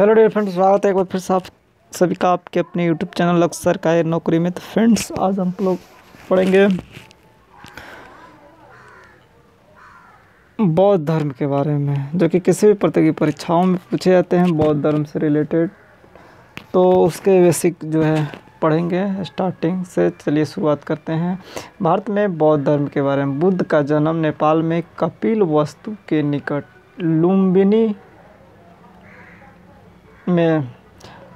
Hello dear friends, स्वागत है एक बार फिर से आप सभी का आपके अपने यूट्यूब चैनल अक्सर का है नौकरी में। तो फ्रेंड्स, आज हम लोग पढ़ेंगे बौद्ध धर्म के बारे में, जो कि किसी भी प्रतियोगी परीक्षाओं में पूछे जाते हैं बौद्ध धर्म से रिलेटेड। तो उसके बेसिक जो है पढ़ेंगे स्टार्टिंग से। चलिए शुरुआत करते हैं। भारत में बौद्ध धर्म के बारे में। बुद्ध का जन्म नेपाल में कपिलवस्तु के निकट लुम्बिनी में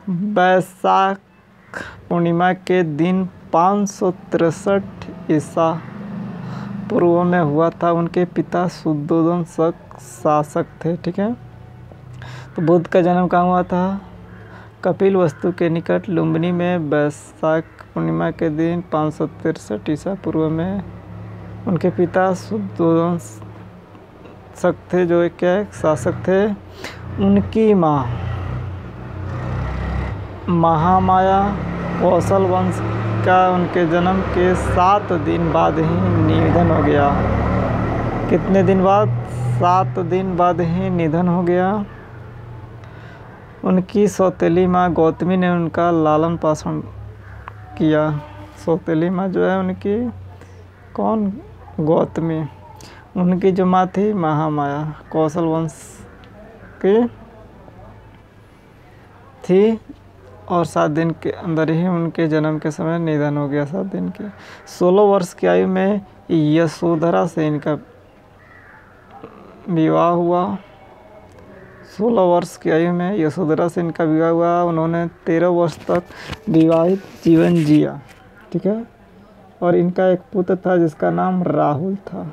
वैशाख पूर्णिमा के दिन 563 ईसा पूर्व में हुआ था। उनके पिता शुद्धोधन शासक थे। ठीक है, तो बुद्ध का जन्म कहाँ हुआ था? कपिलवस्तु के निकट लुम्बिनी में वैशाख पूर्णिमा के दिन 563 ईसा पूर्व में। उनके पिता शुद्धोधन शासक थे, जो एक क्या शासक थे। उनकी माँ महामाया कौशल वंश का उनके जन्म के 7 दिन बाद ही निधन हो गया। कितने दिन बाद? 7 दिन बाद ही निधन हो गया। उनकी सौतेली माँ गौतमी ने उनका लालन पालन किया। सौतेली माँ जो है उनकी कौन? गौतमी। उनकी जो माँ थी महामाया कौशल वंश की थी, और 7 दिन के अंदर ही उनके जन्म के समय निधन हो गया। 7 दिन के 16 वर्ष की आयु में यशोधरा से इनका विवाह हुआ। 16 वर्ष की आयु में यशोधरा से इनका विवाह हुआ। उन्होंने 13 वर्ष तक विवाहित जीवन जिया। ठीक है, और इनका एक पुत्र था जिसका नाम राहुल था।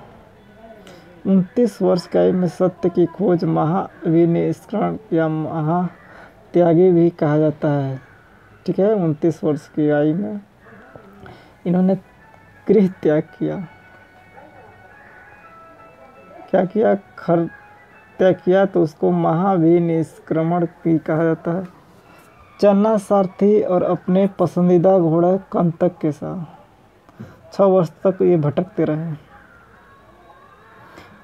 29 वर्ष की आयु में सत्य की खोज महाविनिष्करण या महात्यागी भी कहा जाता है। ठीक है, 29 वर्ष की आयु में इन्होंने गृह त्याग किया। क्या किया? खर त्याग किया, तो उसको महाविनिष्क्रमण भी कहा जाता है। चन्ना सारथी और अपने पसंदीदा घोड़ा कंतक के साथ 6 वर्ष तक ये भटकते रहे।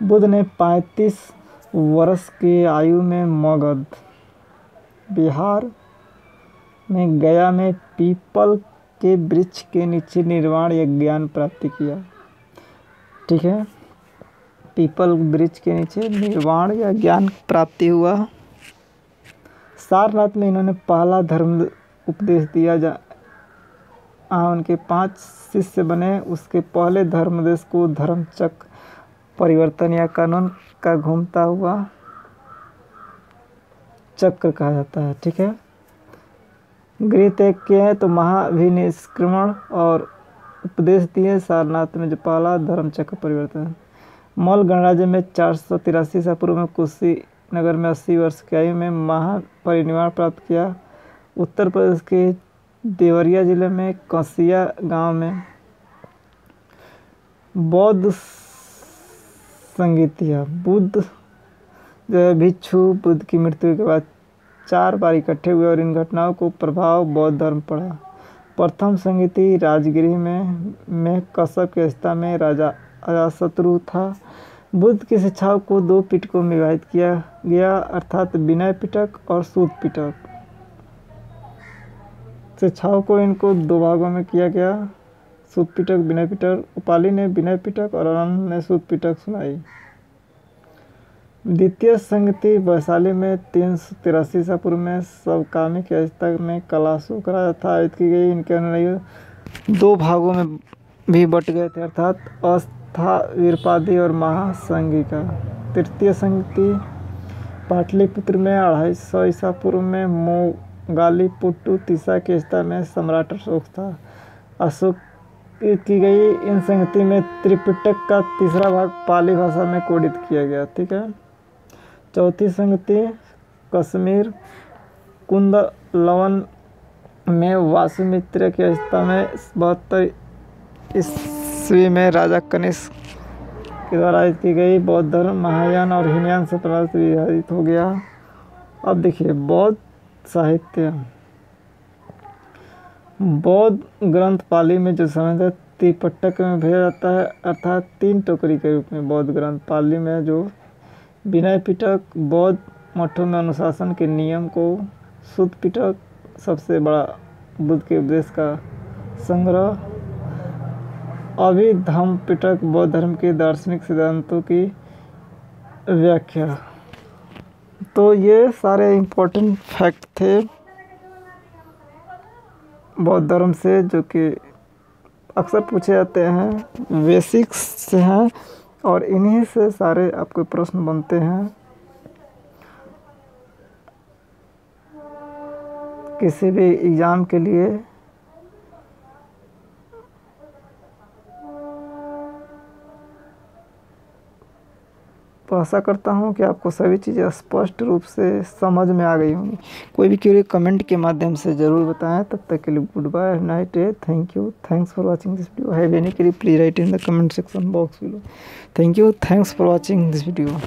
बुद्ध ने 35 वर्ष की आयु में मगध बिहार में गया में पीपल के वृक्ष के नीचे निर्वाण या ज्ञान प्राप्ति किया। ठीक है, पीपल वृक्ष के नीचे निर्वाण या ज्ञान प्राप्ति हुआ। सारनाथ में इन्होंने पहला धर्म उपदेश दिया। उनके 5 शिष्य बने। उसके पहले धर्मदेश को धर्मचक्र परिवर्तन या कानून का घूमता हुआ चक्र कहा जाता है। ठीक है, गृह त्याग किए हैं तो महाविनिष्क्रमण और उपदेश दिए सारनाथ में जो पहला धर्मचक्र परिवर्तन। मौल गणराज्य में 483 ईसा पूर्व में कुशीनगर में 80 वर्ष की आयु में महापरिनिर्वाण प्राप्त किया। उत्तर प्रदेश के देवरिया जिले में कसिया गांव में बौद्ध संगीतिया बुद्ध जो है भिक्षु बुद्ध की मृत्यु के बाद 4 बार इकट्ठे हुए और इन घटनाओं को प्रभाव बौद्ध धर्म पड़ा। प्रथम संगीति राजगृह में कश्यप के स्थान में राजा अजातशत्रु था। बुद्ध की शिक्षाओं को 2 पिटकों में विभाजित किया गया, अर्थात विनय पिटक और सूत पिटक। शिक्षाओं को इनको 2 भागों में किया गया, सूत पिटक विनय पिटक। उपाली ने विनय पिटक और आनंद ने सूत पिटक सुनाई। द्वितीय संगति वैशाली में 383 ईसा पूर्व में सबकामिक अवस्था में कलाशोक राजा था आयोजित की गई। इनके अनुयायी 2 भागों में भी बट गए थे, अर्थात अस्थावीरपादी और महासंगिका। तृतीय संगति पाटलिपुत्र में 250 ईसा पूर्व में मोगालीपुट्टु तीसा के अवस्था में सम्राट अशोक था। अशोक की गई। इन संगति में त्रिपिटक का 3रा भाग पाली भाषा में कोडित किया गया। ठीक है, चौथी संगति कश्मीर कुंदलवन में वासुमित्र के अवस्था में 72 ईस्वी में राजा कनिष्क के द्वारा आयोजित की गई। बौद्ध धर्म महायान और हीनयान संप्रदाय से विभाजित हो गया। अब देखिए बौद्ध साहित्य। बौद्ध ग्रंथ पाली में जो समय त्रिपिटक में भेजा जाता है, अर्थात 3 टोकरी के रूप में बौद्ध ग्रंथ पाली में जो विनय पिटक बौद्ध मठों में अनुशासन के नियम को शुद्ध पिटक सबसे बड़ा बुद्ध के उपदेश का संग्रह। अभिधम्म पिटक बौद्ध धर्म के दार्शनिक सिद्धांतों की व्याख्या। तो ये सारे इम्पोर्टेंट फैक्ट थे बौद्ध धर्म से, जो कि अक्सर पूछे जाते हैं, बेसिक्स से हैं और इन्हीं से सारे आपके प्रश्न बनते हैं किसी भी एग्ज़ाम के लिए। तो आशा करता हूँ कि आपको सभी चीज़ें स्पष्ट रूप से समझ में आ गई होंगी। कोई भी क्वेरी कमेंट के माध्यम से ज़रूर बताएं। तब तक के लिए good bye, night, thank you, thanks for watching this video. Have any query please write in the comment section box below. Thank you, thanks for watching this video.